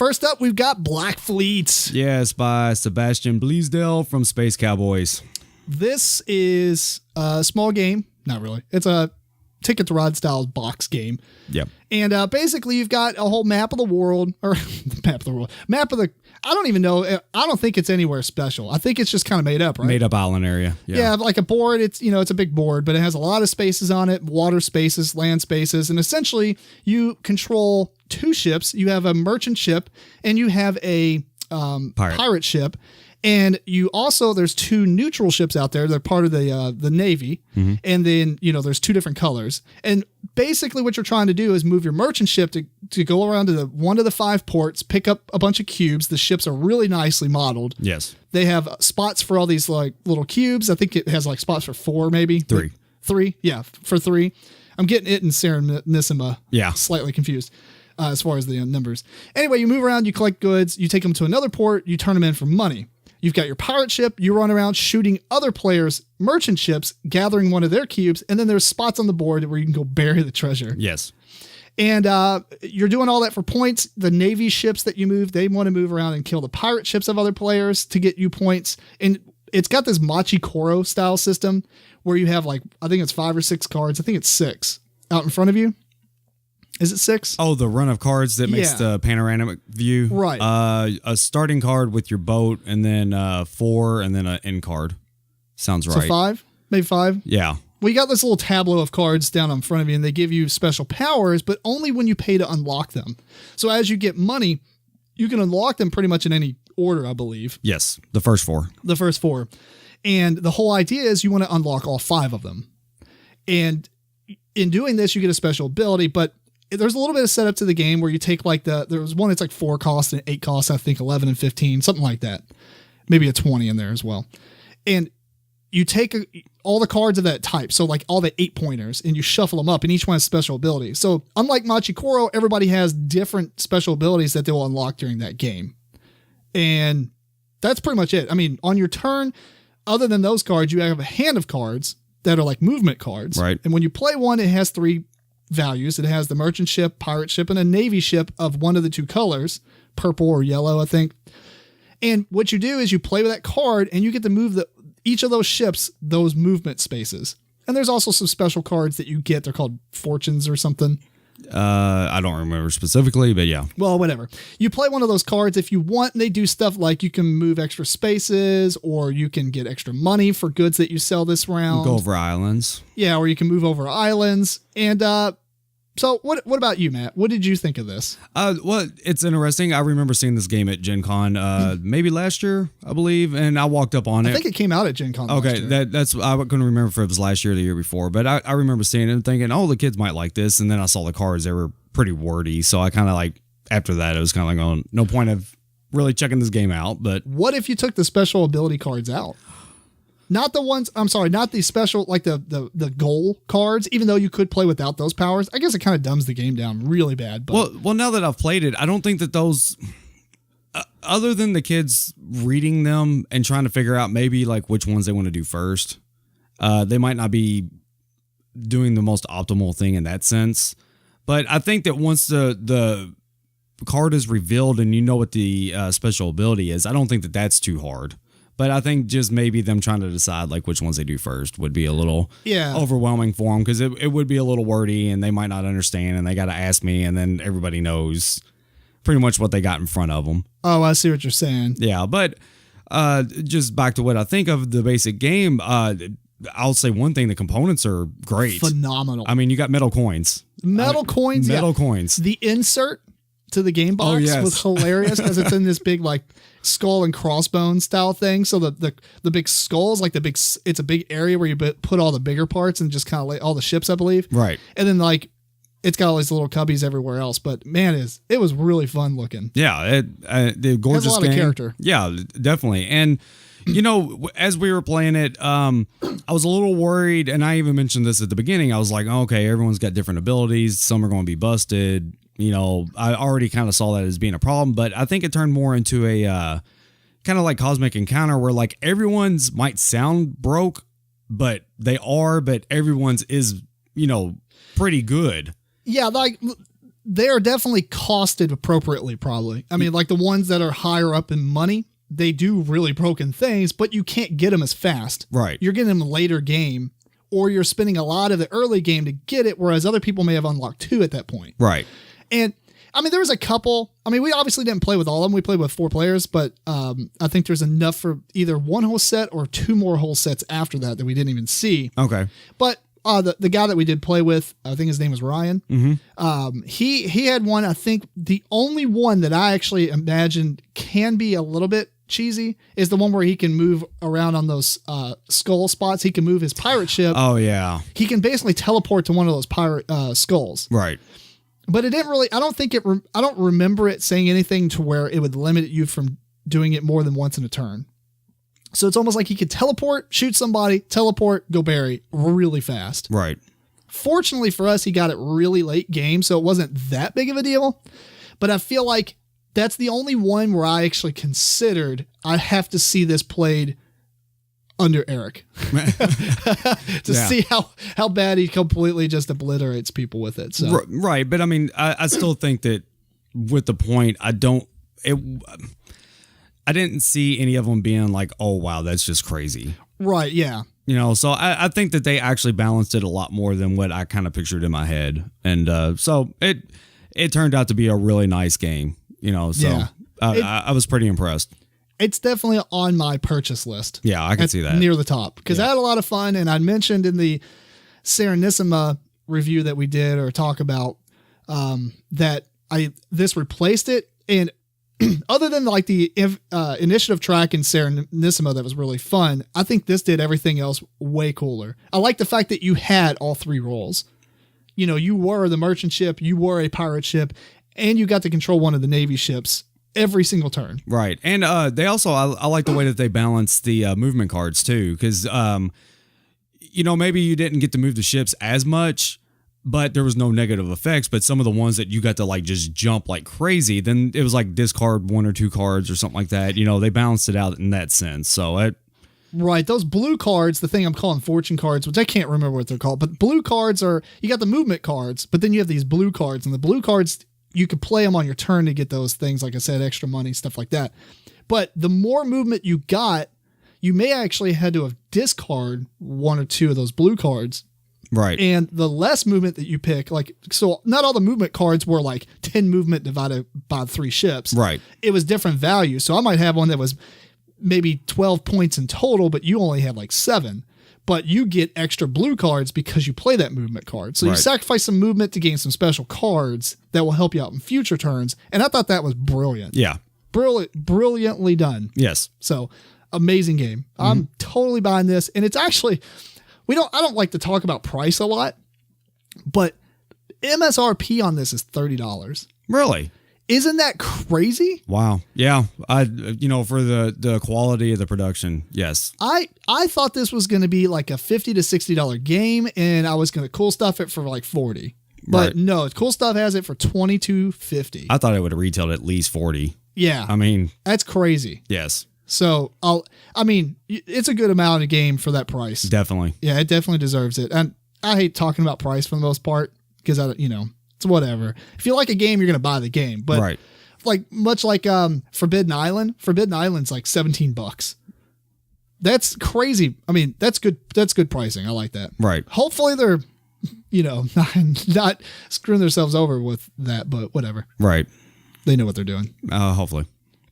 first up, we've got Black Fleet. Yes, by Sebastian Bleasdale from Space Cowboys. This is a small game. Not really. It's a Ticket to Ride style box game. Yep. And basically, you've got a whole map of the world, or map of the, I don't even know. I don't think it's anywhere special. I think it's just kind of made up, right? Made up island area. Yeah, like a board. It's, it's a big board, but it has a lot of spaces on it, water spaces, land spaces. And essentially, you control 2 ships. You have a merchant ship and you have a pirate ship. And you also, there's 2 neutral ships out there. They're part of the Navy. Mm-hmm. And then, there's 2 different colors. And basically what you're trying to do is move your merchant ship to go around to one of the 5 ports, pick up a bunch of cubes. The ships are really nicely modeled. Yes. They have spots for all these like little cubes. I think it has like spots for 4, maybe. 3. 3? Yeah, for 3. I'm getting it in Serenissima. Yeah. Slightly confused. As far as the numbers. Anyway, you move around, you collect goods, you take them to another port, you turn them in for money. You've got your pirate ship, you run around shooting other players' merchant ships, gathering one of their cubes, and then there's spots on the board where you can go bury the treasure. Yes. And you're doing all that for points. The Navy ships that you move, they want to move around and kill the pirate ships of other players to get you points. And it's got this MeepleCore style system where you have like, I think it's 5 or 6 cards. I think it's 6 out in front of you. Is it 6? Oh, the run of cards that makes the panoramic view. Right. A starting card with your boat, and then 4, and then an end card. Sounds right. So 5? Maybe 5? Yeah. Well, you got this little tableau of cards down in front of you, and they give you special powers, but only when you pay to unlock them. So as you get money, you can unlock them pretty much in any order, I believe. Yes, the first 4. The first 4. And the whole idea is you want to unlock all 5 of them. And in doing this, you get a special ability, but there's a little bit of setup to the game where you take like there was one that's like 4 costs and 8 costs, I think 11 and 15, something like that. Maybe a 20 in there as well. And you take all the cards of that type. So like all the 8 pointers, and you shuffle them up, and each one has special abilities. So unlike MeepleCore, everybody has different special abilities that they will unlock during that game. And that's pretty much it. I mean, on your turn, other than those cards, you have a hand of cards that are like movement cards. Right. And when you play one, it has 3 values. It has the merchant ship, pirate ship, and a navy ship of one of the 2 colors, purple or yellow, I think. And what you do is you play with that card, and you get to move each of those ships, those movement spaces. And there's also some special cards that you get. They're called fortunes or something. I don't remember specifically, but yeah. Well, whatever. You play one of those cards if you want, and they do stuff like you can move extra spaces, or you can get extra money for goods that you sell this round. Go over islands. Yeah, or you can move over islands. And so what about you, Matt? What did you think of this? Well, it's interesting. I remember seeing this game at Gen Con maybe last year, I believe, and I walked up on it. I think it came out at Gen Con last year. That's I couldn't remember if it was last year or the year before, but I remember seeing it and thinking, oh, the kids might like this, and then I saw the cards. They were pretty wordy, so I kind of like, after that, it was kind of like, oh, no point of really checking this game out. But what if you took the special ability cards out? Not the ones, I'm sorry, not the special, like the goal cards, even though you could play without those powers. I guess it kind of dumbs the game down really bad. But well, now that I've played it, I don't think that those, other than the kids reading them and trying to figure out maybe like which ones they want to do first, they might not be doing the most optimal thing in that sense. But I think that once the card is revealed and you know what the special ability is, I don't think that that's too hard. But I think just maybe them trying to decide like which ones they do first would be a little overwhelming for them, because it would be a little wordy and they might not understand, and they got to ask me, and then everybody knows pretty much what they got in front of them. Oh, I see what you're saying. Yeah, but just back to what I think of the basic game, I'll say one thing: the components are great, phenomenal. I mean, you got metal coins. Metal coins. The insert to the game box was hilarious because it's in this big like skull and crossbones style thing. So the big skulls, like it's a big area where you put all the bigger parts and just kind of like all the ships, I believe. Right. And then like it's got all these little cubbies everywhere else. But man, it was really fun looking. Yeah, the gorgeous has a lot of character. Yeah, definitely. And you know, as we were playing it, I was a little worried, and I even mentioned this at the beginning. I was like, okay, everyone's got different abilities. Some are going to be busted. You know, I already kind of saw that as being a problem, but I think it turned more into a kind of like Cosmic Encounter, where like everyone's might sound broke, but everyone's is, you know, pretty good. Yeah, like they are definitely costed appropriately, probably. I mean, like the ones that are higher up in money, they do really broken things, but you can't get them as fast. Right. You're getting them later game, or you're spending a lot of the early game to get it, whereas other people may have unlocked 2 at that point. Right. And I mean, there was a couple. I mean, we obviously didn't play with all of them. We played with 4 players, but I think there's enough for either 1 whole set or 2 more whole sets after that we didn't even see. Okay. But the guy that we did play with, I think his name was Ryan. Mm-hmm. He had one. I think the only one that I actually imagined can be a little bit cheesy is the one where he can move around on those skull spots. He can move his pirate ship. Oh yeah. He can basically teleport to one of those pirate skulls. Right. But it didn't really. I don't remember it saying anything to where it would limit you from doing it more than once in a turn. So it's almost like he could teleport, shoot somebody, teleport, go bury really fast. Right. Fortunately for us, he got it really late game, so it wasn't that big of a deal. But I feel like that's the only one where I actually considered I have to see this played under Eric to see how bad he completely just obliterates people with it. So right, but I mean, I still think that with the point, I didn't see any of them being like, oh wow, that's just crazy. Right, yeah. You know, so I think that they actually balanced it a lot more than what I kind of pictured in my head, and so it turned out to be a really nice game. You know, so yeah. I was pretty impressed. It's definitely on my purchase list. Yeah, I can see that. Near the top. Because I had a lot of fun, and I mentioned in the Serenissima review that we did or talk about that this replaced it. And other than like the initiative track in Serenissima that was really fun, I think this did everything else way cooler. I like the fact that you had all 3 roles. You know, you were the merchant ship, you were a pirate ship, and you got to control one of the Navy ships every single turn. Right. And they also, I like the way that they balance the movement cards too. Cause, you know, maybe you didn't get to move the ships as much, but there was no negative effects. But some of the ones that you got to like just jump like crazy, then it was like discard 1 or 2 cards or something like that. You know, they balanced it out in that sense. So right. Those blue cards, the thing I'm calling fortune cards, which I can't remember what they're called, but blue cards are, you got the movement cards, but then you have these blue cards, and the blue cards, you could play them on your turn to get those things, like I said, extra money, stuff like that. But the more movement you got, you may actually had to have discard 1 or 2 of those blue cards. Right. And the less movement that you pick, like, so not all the movement cards were like 10 movement divided by 3 ships. Right. It was different value. So I might have one that was maybe 12 points in total, but you only had like 7. But you get extra blue cards because you play that movement card. So you sacrifice some movement to gain some special cards that will help you out in future turns. And I thought that was brilliant. Yeah. Brilliantly done. Yes. So amazing game. Mm-hmm. I'm totally buying this. And it's actually, I don't like to talk about price a lot, but MSRP on this is $30. Really? Isn't that crazy? Wow. Yeah. You know, for the quality of the production. Yes. I thought this was going to be like a $50 to $60 game, and I was going to cool stuff it for like $40. But no, Cool Stuff has it for $22.50. I thought it would have retailed at least $40. Yeah. I mean, that's crazy. Yes. So it's a good amount of game for that price. Definitely. Yeah, it definitely deserves it. And I hate talking about price for the most part because it's whatever. If you like a game, you're going to buy the game. But like much like Forbidden Island's like $17. That's crazy. I mean, that's good pricing. I like that. Right. Hopefully they're not screwing themselves over with that, but whatever. Right. They know what they're doing. Hopefully.